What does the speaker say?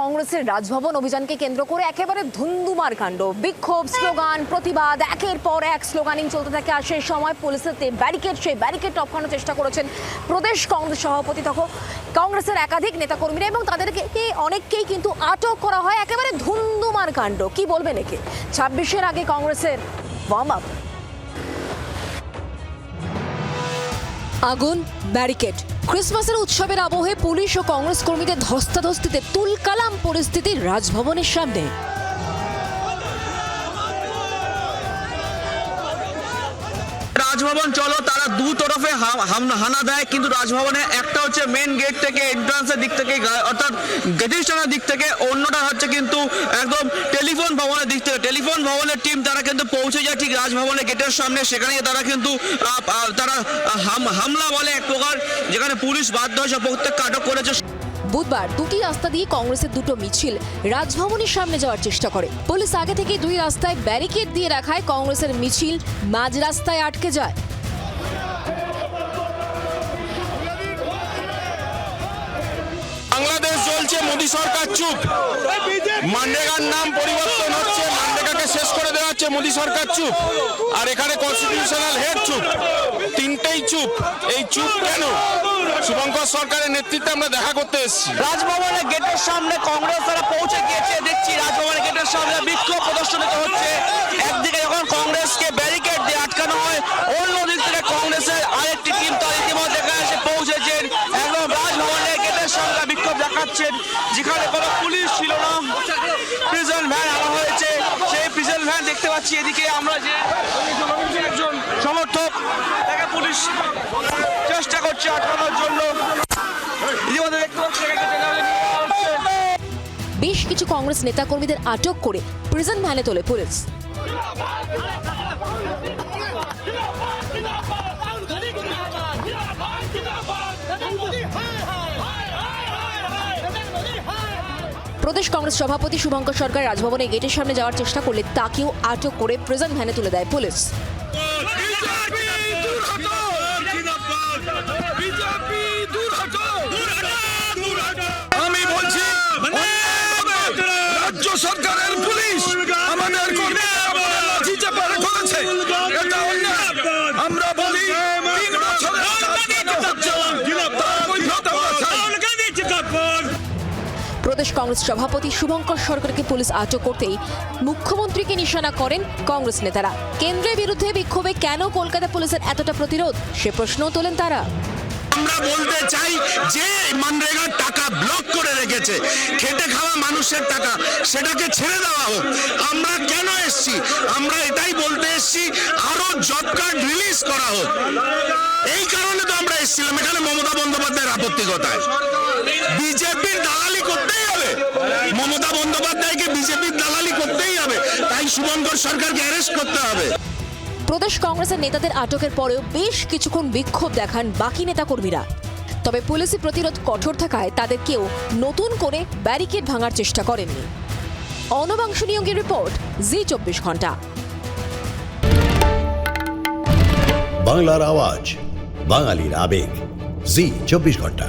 কংগ্রেসের রাজভবন অভিযানকে কেন্দ্র করে একেবারে ধুন্ধুমার কাণ্ড। বিক্ষোভ, স্লোগান, প্রতিবাদ, একের পর এক স্লোগানিং চলতে থাকে। আর সেই সময় পুলিশের সেই ব্যারিকেড টপকানোর চেষ্টা করেছেন প্রদেশ কংগ্রেস সভাপতি তখন কংগ্রেসের একাধিক নেতাকর্মীরা, এবং তাদেরকে অনেককেই কিন্তু আটক করা হয়। একেবারে ধুন্ধুমার কাণ্ড, কি বলবেন একে? 26-এর আগে কংগ্রেসের ওয়ার্ম আপ। আগুন, ব্যারিকেড, ক্রিসমাসের উৎসবের আবহে পুলিশ ও কংগ্রেস কর্মীদের ধস্তাধস্তিতে তুলকালাম পরিস্থিতি রাজভবনের সামনে। রাজভবন চলো, তারা দু তরফে হানা দেয়, কিন্তু রাজভবনে একটা হচ্ছে মেন গেট থেকে এন্ট্রান্সের দিক থেকে, অর্থাৎ গেটিস্টনের দিক থেকে, অন্যটা হচ্ছে কিন্তু একদম টেলিফোন ভবনের দিক থেকে। টেলিফোন ভবনের টিম তারা কিন্তু পৌঁছে যায় ঠিক রাজভবনের গেটের সামনে। সেখানে তারা কিন্তু হামলা বলে এক প্রকার, যেখানে পুলিশ বাধ্য হয়েছে প্রত্যেককে আটক করেছে। বুধবার দুটি রাস্তা দিয়ে কংগ্রেসের দুটো মিছিল রাজভবনের সামনে যাওয়ার চেষ্টা করে। পুলিশ আগে থেকে দুই রাস্তায় ব্যারিকেড দিয়ে রাখায় কংগ্রেসের মিছিল মাঝ রাস্তায় আটকে যায়। বাংলাদেশ চলছে, মোদী সরকার চুপ। মানরেগার নাম পরিবর্তন হচ্ছে, মানরেগাকে শেষ করে দেওয়া হচ্ছে, মোদী সরকার চুপ। আর এখানে কনস্টিটিউশনাল হেড চুপ, তিনটেই চুপ। এই চুপ কেন? শুভঙ্কর সরকারের নেতৃত্বে আমরা দেখা করতে এসেছি। রাজভবনের গেটের সামনে কংগ্রেস তারা পৌঁছে গিয়েছে। দেখছি রাজভবনের গেটের সামনে বিক্ষোভ প্রদর্শনিত হচ্ছে। একদিকে যখন কংগ্রেসকে ব্যারিকেড দিয়ে আটকানো হয়, অন্যদিক থেকে কংগ্রেসের আরেকটি টিম তার ইতিমধ্যে এখানে এসে পৌঁছেছেন। একদম রাজভবনের গেটের সামনে বিক্ষোভ দেখাচ্ছেন, যেখানে কোনো পুলিশ ছিল না। প্রিজন ভ্যান আনা হয়েছে, সেই প্রিজন ভ্যান দেখতে পাচ্ছি। এদিকে আমরা যে একজন সমর্থক, তাকে পুলিশ চেষ্টা করছে আটকানোর জন্য। ইতিমধ্যে দেখতে পাচ্ছি বেশ কিছু কংগ্রেস নেতাকর্মীদের আটক করে প্রিজন ভ্যানে তোলে পুলিশ। প্রদেশ কংগ্রেস সভাপতি শুভঙ্কর সরকার রাজভবনের গেটের সামনে যাওয়ার চেষ্টা করলে তাকেও আটক করে প্রিজন ভ্যানে তুলে দেয় পুলিশ। আমি বলছি, রাজ্য সরকারের পুলিশ আমাদের লাঠি চাপা করেছে, এটা অন্যায়। আমরা বলি 3 বছরের প্রদেশ কংগ্রেস সভাপতি শুভঙ্কর সরকারকে পুলিশ আটক করতেই মুখ্যমন্ত্রীকে নিশানা করেন কংগ্রেস নেতারা। কেন্দ্রের বিরুদ্ধে বিক্ষোভে কেন কলকাতা পুলিশের এতটা প্রতিরোধ, সে প্রশ্নও তোলেন তারা। আমরা বলতে চাই যে মানরেগার টাকা ব্লক করে রেখেছে, খেটে খাওয়া মানুষের টাকা, সেটাকে ছেড়ে দেওয়া হোক। আমরা কেন এসছি? আমরা এটাই বলতে এসছি, আরো জব কার্ড রিলিজ করা হোক। এই কারণে তো আমরা এসেছিলাম এখানে মমতা বন্দ্যোপাধ্যায়ের আপত্তি কথায়। বিজেপির দালালি করতেই হবে, মমতা বন্দ্যোপাধ্যায়কে বিজেপির দালালি করতেই হবে, তাই শুভঙ্কর সরকারকে অ্যারেস্ট করতে হবে। প্রদেশ কংগ্রেসের নেতাদের আটকের পরেও বেশ কিছুক্ষণ বিক্ষোভ দেখান বাকি নেতাকর্মীরা। তবে পুলিশি প্রতিরোধ কঠোর থাকায় তাদের কেউ নতুন করে ব্যারিকেড ভাঙার চেষ্টা করেননি। অনবাংশু নিয়োগের রিপোর্ট, জি 24 ঘন্টা। বাংলার আওয়াজ, বাঙালির আবেগ, জি 24 ঘন্টা।